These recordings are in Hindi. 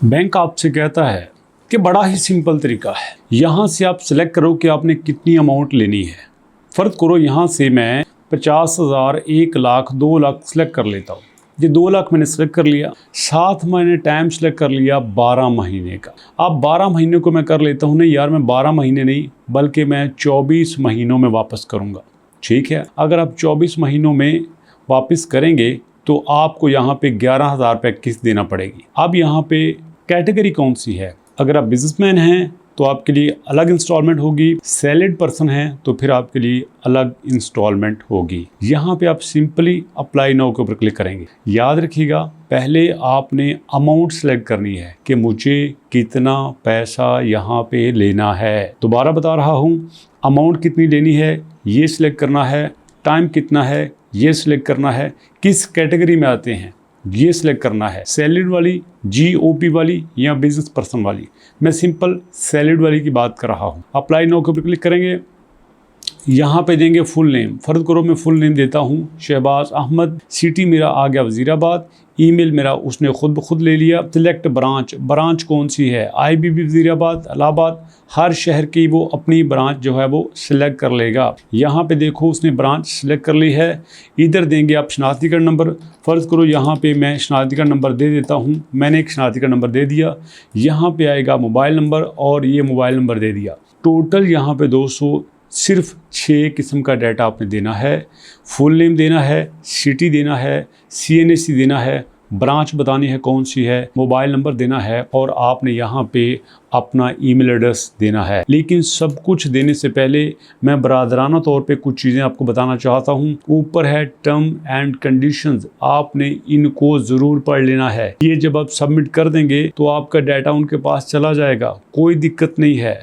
बैंक आपसे कहता है कि बड़ा ही सिंपल तरीका है, यहाँ से आप सिलेक्ट करो कि आपने कितनी अमाउंट लेनी है। फ़र्ज़ करो यहाँ से मैं 50,000, 1 लाख, 2 लाख सिलेक्ट कर लेता हूँ। ये 2 लाख मैंने सिलेक्ट कर लिया, साथ मैंने टाइम सिलेक्ट कर लिया 12 महीने का। अब 12 महीने को मैं कर लेता हूँ, नहीं यार मैं 12 महीने नहीं बल्कि मैं 24 महीनों में वापस करूँगा। ठीक है, अगर आप 24 महीनों में वापस करेंगे तो आपको यहाँ पे 11,000 रुपये किस्त देना पड़ेगी। अब यहाँ पे कैटेगरी कौन सी है? अगर आप बिजनेसमैन हैं तो आपके लिए अलग इंस्टॉलमेंट होगी, सैलरीड पर्सन हैं तो फिर आपके लिए अलग इंस्टॉलमेंट होगी। यहाँ पे आप सिंपली अप्लाई नाउ के ऊपर क्लिक करेंगे। याद रखिएगा, पहले आपने अमाउंट सेलेक्ट करनी है कि मुझे कितना पैसा यहाँ पे लेना है। दोबारा बता रहा हूँ, अमाउंट कितनी लेनी है ये सिलेक्ट करना है, टाइम कितना है ये सिलेक्ट करना है, किस कैटेगरी में आते हैं ये सिलेक्ट करना है, सैलरीड वाली, GOP वाली या बिजनेस पर्सन वाली। मैं सिंपल सैलरीड वाली की बात कर रहा हूँ। अप्लाई नाउ के ऊपर क्लिक करेंगे, यहाँ पे देंगे फुल नेम। फ़र्ज़ करो मैं फुल नेम देता हूँ शहबाज अहमद, सिटी मेरा आ गया वज़ीराबाद, ईमेल मेरा उसने खुद ब खुद ले लिया। सिलेक्ट ब्रांच, ब्रांच कौन सी है? IBB वज़ीराबाद, इलाहाबाद। हर शहर की वो अपनी ब्रांच जो है वो सिलेक्ट कर लेगा। यहाँ पे देखो उसने ब्रांच सिलेक्ट कर ली है। इधर देंगे आप शनाख्ती कार्ड नंबर। फ़र्ज़ करो यहाँ पे मैं शनाख्ती कार्ड नंबर दे देता हूँ, मैंने एक शनाख्ती कार्ड नंबर दे दिया। यहाँ पे आएगा मोबाइल नंबर और ये मोबाइल नंबर दे दिया। टोटल यहाँ पे 200 सिर्फ 6 किस्म का डाटा आपने देना है। फुल नेम देना है, सिटी देना है, CNAC देना है, ब्रांच बतानी है कौन सी है, मोबाइल नंबर देना है और आपने यहाँ पे अपना ईमेल एड्रेस देना है। लेकिन सब कुछ देने से पहले मैं बरादराना तौर पे कुछ चीज़ें आपको बताना चाहता हूँ। ऊपर है टर्म एंड कंडीशंस, आपने इनको ज़रूर पढ़ लेना है। ये जब आप सबमिट कर देंगे तो आपका डाटा उनके पास चला जाएगा, कोई दिक्कत नहीं है।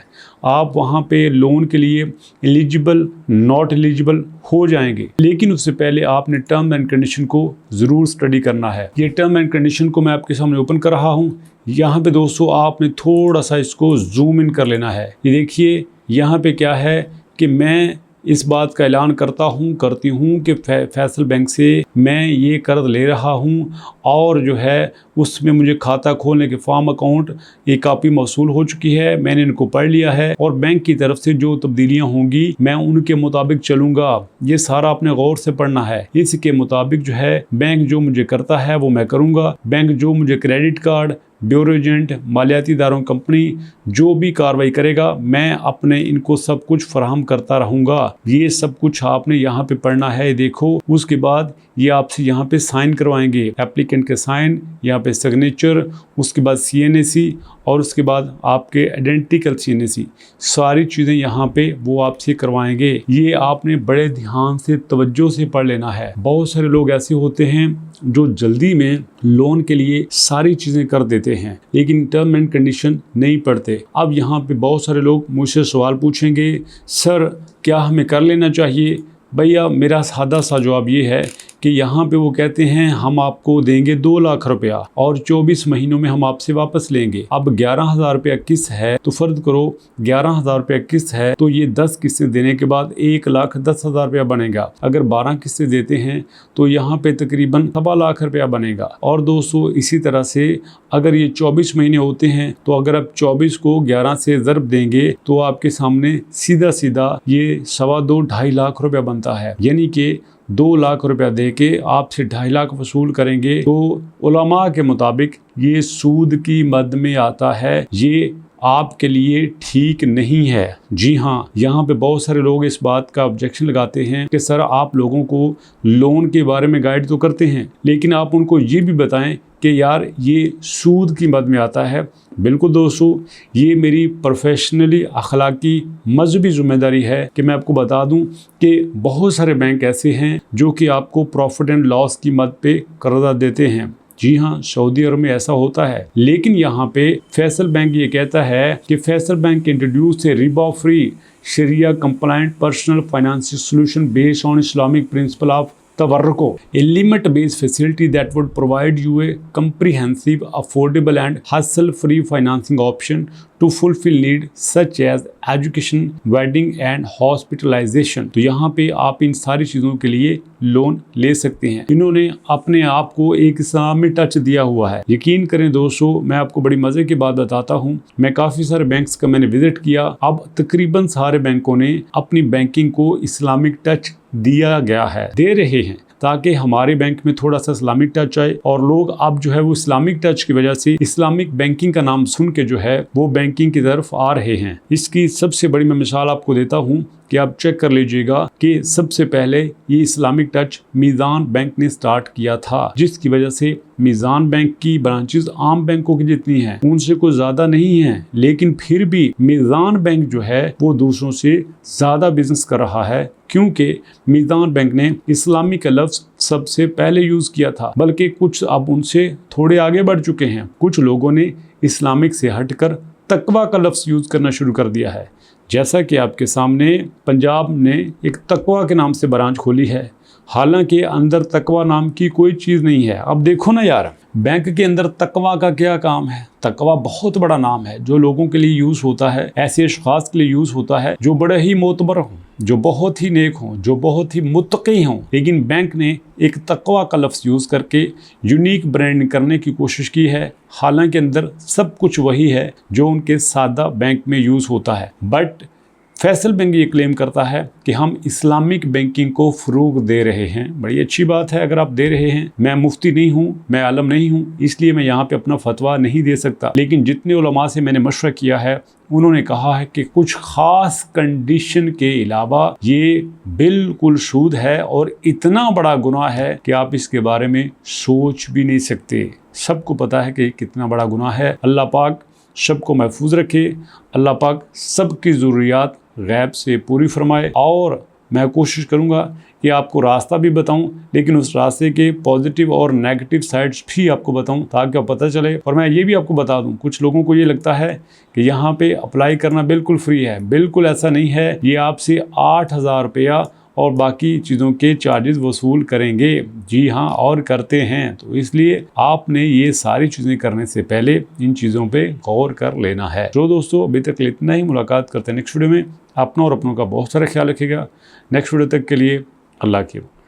आप वहाँ पे लोन के लिए एलिजिबल, नॉट एलिजिबल हो जाएंगे, लेकिन उससे पहले आपने टर्म एंड कंडीशन को ज़रूर स्टडी करना है। ये टर्म एंड कंडीशन को मैं आपके सामने ओपन कर रहा हूँ। यहाँ पे दोस्तों आपने थोड़ा सा इसको जूम इन कर लेना है। ये देखिए यहाँ पे क्या है कि मैं इस बात का ऐलान करती हूँ कि फैसल बैंक से मैं ये कर्ज ले रहा हूँ और जो है उसमें मुझे खाता खोलने के फॉर्म अकाउंट ये काफ़ी मौसूल हो चुकी है, मैंने इनको पढ़ लिया है और बैंक की तरफ से जो तब्दीलियाँ होंगी मैं उनके मुताबिक चलूँगा। ये सारा आपने गौर से पढ़ना है। इसके मुताबिक जो है बैंक जो मुझे करता है वो मैं करूँगा। बैंक जो मुझे क्रेडिट कार्ड, ब्यूरो एजेंट, मालियाती इदारों कंपनी जो भी कार्रवाई करेगा मैं अपने इनको सब कुछ फराहम करता रहूँगा। ये सब कुछ आपने यहाँ पे पढ़ना है। देखो उसके बाद ये आपसे यहाँ पे साइन करवाएंगे, एप्लीकेंट के साइन, यहाँ पे सिग्नेचर, उसके बाद CNAC और उसके बाद आपके आइडेंटिकल CNAC, सारी चीज़ें यहाँ पे वो आपसे करवाएंगे। ये आपने बड़े ध्यान से तवज्जो से पढ़ लेना है। बहुत सारे लोग ऐसे होते हैं जो जल्दी में लोन के लिए सारी चीज़ें कर देते हैं लेकिन टर्म एंड कंडीशन नहीं पढ़ते। अब यहाँ पे बहुत सारे लोग मुझसे सवाल पूछेंगे, सर क्या हमें कर लेना चाहिए? भैया मेरा सादा सा जवाब ये है कि यहाँ पे वो कहते हैं हम आपको देंगे 2 लाख रुपया और 24 महीनों में हम आपसे वापस लेंगे। अब 11,000 रुपया किस्त है तो फर्ज करो 11,000 रुपया किस्त है तो ये 10 किस्तें देने के बाद 1,10,000 रुपया बनेगा। अगर 12 किस्तें देते हैं तो यहाँ पे तकरीबन 1.25 लाख रुपया बनेगा। और दोस्तों इसी तरह से अगर ये 24 महीने होते हैं तो अगर आप 24 को 11 से ज़रब देंगे तो आपके सामने सीधा सीधा ये 2.25 लाख रुपया बनता है। यानी कि 2 लाख रुपया दे के आपसे 2.5 लाख वसूल करेंगे तो उलमा के मुताबिक ये सूद की मद में आता है। ये आपके लिए ठीक नहीं है। जी हाँ, यहाँ पे बहुत सारे लोग इस बात का ऑब्जेक्शन लगाते हैं कि सर आप लोगों को लोन के बारे में गाइड तो करते हैं लेकिन आप उनको ये भी बताएं कि यार ये सूद की मद में आता है। बिल्कुल दोस्तों, ये मेरी प्रोफेशनली अखलाकी मजहबी जिम्मेदारी है कि मैं आपको बता दूं कि बहुत सारे बैंक ऐसे हैं जो कि आपको प्रॉफिट एंड लॉस की मद पे कर्जा देते हैं। जी हाँ, सऊदी अरब में ऐसा होता है। लेकिन यहाँ पे फैसल बैंक ये कहता है कि फैसल बैंक इंट्रोड्यूस ए रिबा फ्री शरिया compliant personal financial solution based on Islamic principle of तवर्रुको, a limit-based facility that would provide you a comprehensive, affordable and hassle-free financing option to fulfill needs such as education, wedding and hospitalization। तो यहाँ पे आप इन सारी चीज़ों के लिए लोन ले सकते हैं। इन्होंने अपने आप को एक इस्लामी टच दिया हुआ है। यकीन करें दोस्तों, मैं आपको बड़ी मज़े की बात बताता हूँ। मैं काफ़ी सारे बैंक्स का मैंने विजिट किया। अब तकरीबन सारे बैंकों ने अपनी बैंकिंग को इस्लामिक टच दिया गया है, दे रहे हैं, ताकि हमारे बैंक में थोड़ा सा इस्लामिक टच आए। और लोग अब जो है वो इस्लामिक टच की वजह से इस्लामिक बैंकिंग का नाम सुन के जो है वो बैंकिंग की तरफ आ रहे हैं। इसकी सबसे बड़ी मैं मिसाल आपको देता हूँ कि आप चेक कर लीजिएगा कि सबसे पहले ये इस्लामिक टच मीज़ान बैंक ने स्टार्ट किया था, जिसकी वजह से मीज़ान बैंक की ब्रांचेस आम बैंकों की जितनी हैं उनसे कोई ज़्यादा नहीं है, लेकिन फिर भी मीज़ान बैंक जो है वो दूसरों से ज़्यादा बिजनेस कर रहा है, क्योंकि मीज़ान बैंक ने इस्लामी का लफ्ज़ सबसे पहले यूज़ किया था। बल्कि कुछ अब उनसे थोड़े आगे बढ़ चुके हैं। कुछ लोगों ने इस्लामिक से हटकर तकवा का लफ्ज़ यूज़ करना शुरू कर दिया है। जैसा कि आपके सामने पंजाब ने एक तकवा के नाम से ब्रांच खोली है, हालांकि अंदर तकवा नाम की कोई चीज़ नहीं है। अब देखो ना यार, बैंक के अंदर तकवा का क्या काम है? तकवा बहुत बड़ा नाम है जो लोगों के लिए यूज़ होता है, ऐसे अशखास के लिए यूज़ होता है जो बड़े ही मोतबर हों, जो बहुत ही नेक हों, जो बहुत ही मुत्तकी हों। लेकिन बैंक ने एक तकवा का लफ्ज़ यूज़ करके यूनिक ब्रांडिंग करने की कोशिश की है, हालांकि अंदर सब कुछ वही है जो उनके सादा बैंक में यूज़ होता है। बट फैसल बैंक ये क्लेम करता है कि हम इस्लामिक बैंकिंग को फ़रोग़ दे रहे हैं। बड़ी अच्छी बात है अगर आप दे रहे हैं। मैं मुफ्ती नहीं हूँ, मैं आलम नहीं हूँ, इसलिए मैं यहाँ पे अपना फतवा नहीं दे सकता। लेकिन जितने उलमा से मैंने मशवरा किया है उन्होंने कहा है कि कुछ ख़ास कंडीशन के अलावा ये बिल्कुल सूद है और इतना बड़ा गुनाह है कि आप इसके बारे में सोच भी नहीं सकते। सबको पता है कि कितना बड़ा गुनाह है। अल्लाह पाक सबको महफूज रखे, अल्लाह पाक सबकी ज़रूरियात गैब से पूरी फरमाए। और मैं कोशिश करूँगा कि आपको रास्ता भी बताऊं, लेकिन उस रास्ते के पॉजिटिव और नेगेटिव साइड्स भी आपको बताऊं ताकि आपको पता चले। और मैं ये भी आपको बता दूं, कुछ लोगों को ये लगता है कि यहाँ पे अप्लाई करना बिल्कुल फ्री है। बिल्कुल ऐसा नहीं है। ये आपसे 8,000 रुपया और बाकी चीज़ों के चार्जेस वसूल करेंगे। जी हाँ, और करते हैं। तो इसलिए आपने ये सारी चीज़ें करने से पहले इन चीज़ों पे गौर कर लेना है। तो दोस्तों, अभी तक इतना ही। मुलाकात करते हैं नेक्स्ट वीडियो में। अपना और अपनों का बहुत सारा ख्याल रखिएगा। नेक्स्ट वीडियो तक के लिए अल्लाह की।